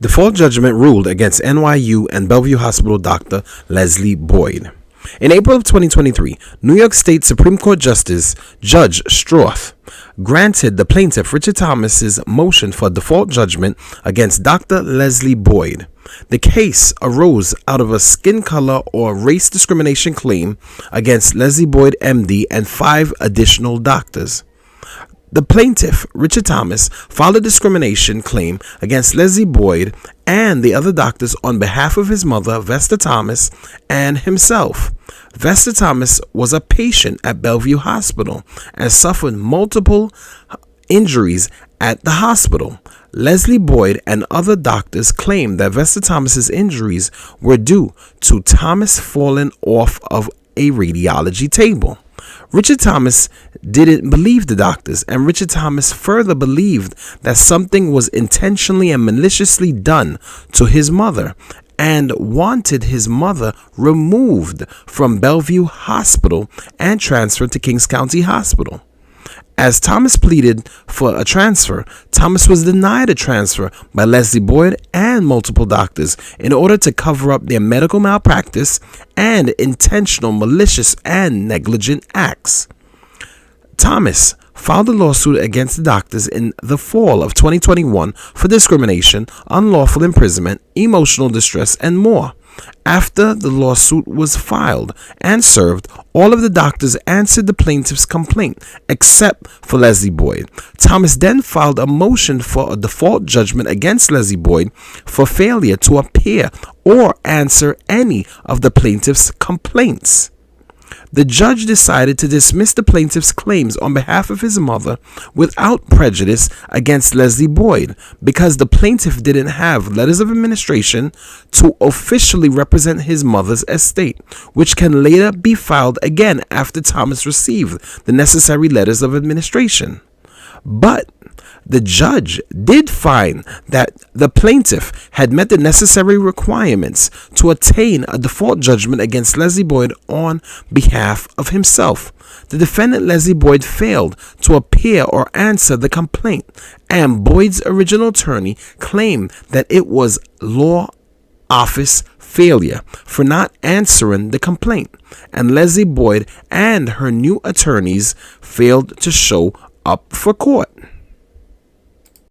Default judgment ruled against NYU and Bellevue Hospital Dr. Leslie Boyd. In April of 2023, New York State Supreme Court Justice Judge Stroth granted the plaintiff Richard Thomas's motion for default judgment against Dr. Leslie Boyd. The case arose out of a skin color or race discrimination claim against Leslie Boyd, MD, and 5 additional doctors. The plaintiff, Richard Thomas, filed a discrimination claim against Leslie Boyd and the other doctors on behalf of his mother, Vesta Thomas, and himself. Vesta Thomas was a patient at Bellevue Hospital and suffered multiple injuries at the hospital. Leslie Boyd and other doctors claimed that Vesta Thomas's injuries were due to Thomas falling off of a radiology table. Richard Thomas didn't believe the doctors, and Richard Thomas further believed that something was intentionally and maliciously done to his mother and wanted his mother removed from Bellevue Hospital and transferred to Kings County Hospital. As Thomas pleaded for a transfer, Thomas was denied a transfer by Leslie Boyd and multiple doctors in order to cover up their medical malpractice and intentional, malicious, and negligent acts. Thomas filed a lawsuit against the doctors in the fall of 2021 for discrimination, unlawful imprisonment, emotional distress, and more. After the lawsuit was filed and served, all of the doctors answered the plaintiff's complaint, except for Leslie Boyd. Thomas then filed a motion for a default judgment against Leslie Boyd for failure to appear or answer any of the plaintiff's complaints. The judge decided to dismiss the plaintiff's claims on behalf of his mother without prejudice against Leslie Boyd because the plaintiff didn't have letters of administration to officially represent his mother's estate, which can later be filed again after Thomas received the necessary letters of administration. But the judge did find that the plaintiff had met the necessary requirements to attain a default judgment against Leslie Boyd on behalf of himself. The defendant, Leslie Boyd, failed to appear or answer the complaint, and Boyd's original attorney claimed that it was law office failure for not answering the complaint, and Leslie Boyd and her new attorneys failed to show up for court.